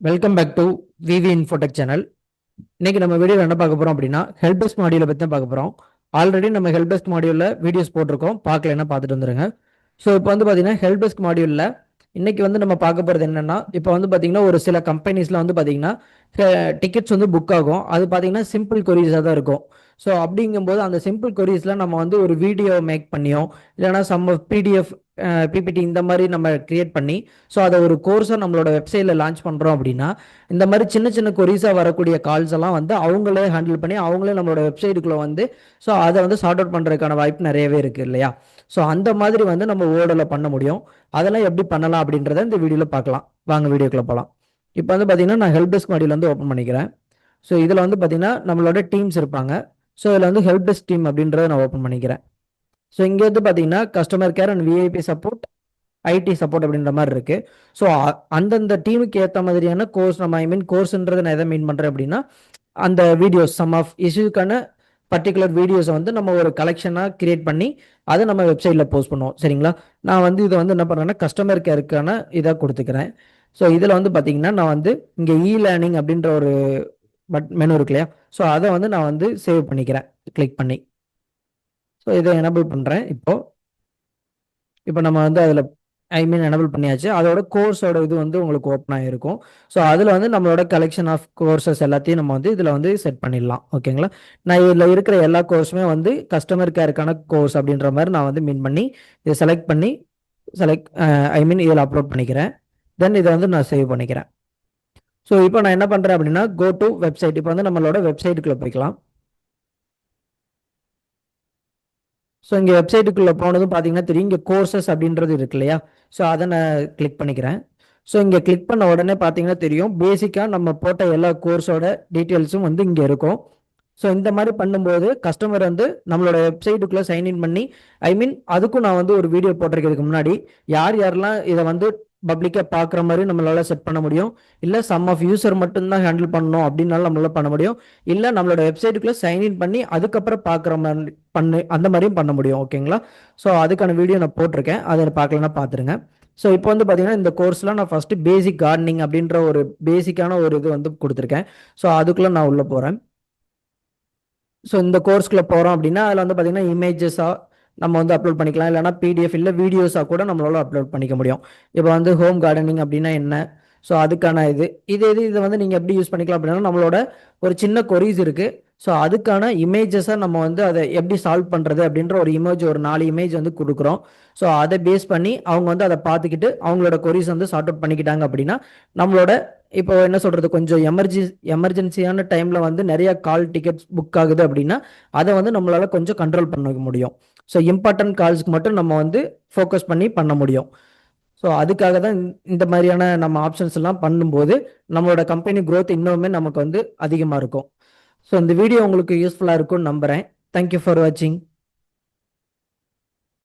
Welcome back to V V Infotech channel. இன்னைக்கு நம்ம வீடியோவில் என்ன பார்க்க போறோம் அப்படின்னா ஹெல்ப் டெஸ்க் மாடியூலை பற்றி தான் பார்க்க போறோம். ஆல்ரெடி நம்ம ஹெல்ப் டெஸ்க் மாடியூலில் வீடியோஸ் போட்டிருக்கோம், பார்க்கலன்னா பார்த்துட்டு வந்துருங்க. ஸோ இப்போ வந்து பார்த்தீங்கன்னா ஹெல்ப் டெஸ்க் மாடியூலில் இன்னைக்கு வந்து நம்ம பார்க்க போகிறது என்னன்னா, இப்போ வந்து பார்த்தீங்கன்னா ஒரு சில கம்பெனிஸில் வந்து பார்த்தீங்கன்னா டிக்கெட்ஸ் வந்து புக் ஆகும். அது பார்த்தீங்கன்னா சிம்பிள் கொரீஸாக தான் இருக்கும். ஸோ அப்படிங்கும்போது அந்த சிம்பிள் கொரீஸில் நம்ம வந்து ஒரு வீடியோ மேக் பண்ணியோ இல்லைனா சம் பிடிஎஃப் பிபிடி இந்த மாதிரி நம்ம கிரியேட் பண்ணி ஸோ அதை ஒரு கோர்ஸாக நம்மளோட வெப்சைட்டில் லான்ச் பண்ணுறோம் அப்படின்னா இந்த மாதிரி சின்ன சின்ன கொரீஸாக வரக்கூடிய கால்ஸ் எல்லாம் வந்து அவங்களே ஹேண்டில் பண்ணி அவங்களே நம்மளோட வெப்சைட்டுக்குள்ளே வந்து ஸோ அதை வந்து சார்ட் அவுட் பண்ணுறதுக்கான வாய்ப்பு நிறையவே இருக்குது இல்லையா. ஸோ அந்த மாதிரி வந்து நம்ம வேர்டில் பண்ண முடியும். அதெல்லாம் எப்படி பண்ணலாம் அப்படின்றத இந்த வீடியோவில் பார்க்கலாம். வாங்க வீடியோக்குள்ளே போகலாம். இப்போ வந்து பார்த்தீங்கன்னா நான் ஹெல்ப் டெஸ்க் மாடியூல் வந்து ஓப்பன் பண்ணிக்கிறேன். ஸோ இதில் வந்து பார்த்தீங்கன்னா நம்மளோட டீம்ஸ் இருப்பாங்க. ஸோ இதில் வந்து ஹெல்ப் டெஸ்க் டீம் அப்படின்றத நான் ஓப்பன் பண்ணிக்கிறேன். ஸோ இங்கே வந்து பார்த்தீங்கன்னா customer care and VIP support, ID support அப்படின்ற மாதிரி இருக்கு. ஸோ அந்தந்த டீமுக்கு ஏற்ற மாதிரியான கோர்ஸ் நம்ம கோர்ஸ்ன்றதை நான் எதை மீன் பண்ணுறேன் அப்படின்னா அந்த வீடியோஸ் சம் ஆஃப் இஷ்யூக்கான பர்டிகுலர் வீடியோஸை வந்து நம்ம ஒரு கலெக்ஷனாக கிரியேட் பண்ணி அதை நம்ம வெப்சைட்டில் போஸ்ட் பண்ணுவோம். சரிங்களா. நான் வந்து இதை வந்து என்ன பண்ணுறேன்னா கஸ்டமர் கேருக்கான இதாக கொடுத்துக்கிறேன். ஸோ இதில் வந்து பார்த்தீங்கன்னா நான் வந்து இங்கே இ லேர்னிங் அப்படின்ற ஒரு மெனு இருக்கு இல்லையா. ஸோ அதை வந்து நான் வந்து சேவ் பண்ணிக்கிறேன் கிளிக் பண்ணி. ஸோ இதை எனபிள் பண்ணுறேன். இப்போ நம்ம வந்து அதில் எனபிள் பண்ணியாச்சு. அதோட கோர்ஸோட இது வந்து உங்களுக்கு ஓப்பன் ஆகிருக்கும். ஸோ அதில் வந்து நம்மளோட கலெக்ஷன் ஆஃப் கோர்சஸ் எல்லாத்தையும் நம்ம வந்து இதில் வந்து செட் பண்ணிடலாம். ஓகேங்களா. நான் இதில் இருக்கிற எல்லா கோர்ஸுமே வந்து கஸ்டமர் கேருக்கான கோர்ஸ் அப்படின்ற மாதிரி நான் வந்து மீன் பண்ணி இதை செலக்ட் பண்ணி இதில் அப்லோட் பண்ணிக்கிறேன். தென் இதை வந்து நான் சேவ் பண்ணிக்கிறேன். ஸோ இப்போ நான் என்ன பண்ணுறேன் அப்படின்னா கோ டு வெப்சைட். இப்போ வந்து நம்மளோட வெப்சைட்டுக்குள்ளே போய்க்கலாம். ஸோ இங்கே வெப்சைட்டுக்குள்ளே போனதும் பார்த்தீங்கன்னா தெரியும், இங்கே கோர்சஸ் அப்படின்றது இருக்கு இல்லையா. ஸோ அதை நான் கிளிக் பண்ணிக்கிறேன். ஸோ இங்கே கிளிக் பண்ண உடனே பார்த்தீங்கன்னா தெரியும், பேசிக்காக நம்ம போட்ட எல்லா கோர்ஸோட டீட்டெயில்ஸும் வந்து இங்கே இருக்கும். ஸோ இந்த மாதிரி பண்ணும்போது கஸ்டமர் வந்து நம்மளோட வெப்சைட்டுக்குள்ளே சைன்இன் பண்ணி அதுக்கும் நான் வந்து ஒரு வீடியோ போட்டிருக்கிறதுக்கு முன்னாடி யார் யாரெல்லாம் இதை வந்து பப்ளிக்காக பார்க்குற மாதிரி நம்மளால செட் பண்ண முடியும், இல்லை சம் ஆஃப் யூசர் மட்டும்தான் ஹேண்டில் பண்ணணும் அப்படின்னாலும் நம்மளால பண்ண முடியும், இல்லை நம்மளோட வெப்சைட்டுக்குள்ளே சைன்இன் பண்ணி அதுக்கப்புறம் பார்க்குற மாதிரி அந்த மாதிரியும் பண்ண முடியும். ஓகேங்களா. ஸோ அதுக்கான வீடியோ நான் போட்டிருக்கேன், அதை பார்க்கலன்னா பார்த்துருங்க. ஸோ இப்போ வந்து பார்த்தீங்கன்னா இந்த கோர்ஸ்லாம் நான் ஃபஸ்ட்டு பேசிக் கார்டனிங் அப்படின்ற ஒரு பேசிக்கான ஒரு இது வந்து கொடுத்துருக்கேன். ஸோ அதுக்குள்ளே நான் உள்ளே போகிறேன். ஸோ இந்த கோர்ஸ்க்குள்ளே போகிறோம் அப்படின்னா அதில் வந்து பார்த்தீங்கன்னா இமேஜஸாக நம்ம வந்து அப்லோட் பண்ணிக்கலாம், இல்லைனா பிடிஎஃப் இல்லை வீடியோஸாக கூட நம்மளால அப்லோட் பண்ணிக்க முடியும். இப்போ வந்து ஹோம் கார்டனிங் அப்படின்னா என்ன, ஸோ அதுக்கான இதை வந்து நீங்கள் எப்படி யூஸ் பண்ணிக்கலாம் அப்படின்னா நம்மளோட ஒரு சின்ன கொரீஸ் இருக்குது. ஸோ அதுக்கான இமேஜஸை நம்ம வந்து அதை எப்படி சால்வ் பண்ணுறது அப்படின்ற ஒரு இமேஜ், ஒரு 4 இமேஜ் வந்து கொடுக்குறோம். ஸோ அதை பேஸ் பண்ணி அவங்க வந்து அதை பார்த்துக்கிட்டு அவங்களோட கொரீஸ் வந்து சார்ட் அவுட் பண்ணிக்கிட்டாங்க அப்படின்னா நம்மளோட இப்போ என்ன சொல்கிறது கொஞ்சம் எமர்ஜென்சியான டைமில் வந்து நிறைய கால் டிக்கெட்ஸ் புக் ஆகுது அப்படின்னா அதை வந்து நம்மளால் கொஞ்சம் கண்ட்ரோல் பண்ண முடியும். ஸோ இம்பார்ட்டன்ட் கால்ஸ்க்கு மட்டும் நம்ம வந்து ஃபோக்கஸ் பண்ணி பண்ண முடியும். ஸோ அதுக்காக தான் இந்த மாதிரியான நம்ம ஆப்ஷன்ஸ் எல்லாம் பண்ணும்போது நம்மளோட கம்பெனி க்ரோத் இன்னுமே நமக்கு வந்து அதிகமாக இருக்கும். ஸோ இந்த வீடியோ உங்களுக்கு யூஸ்ஃபுல்லாக இருக்கும்னு நம்புகிறேன். தேங்க்யூ ஃபார் வாட்சிங்.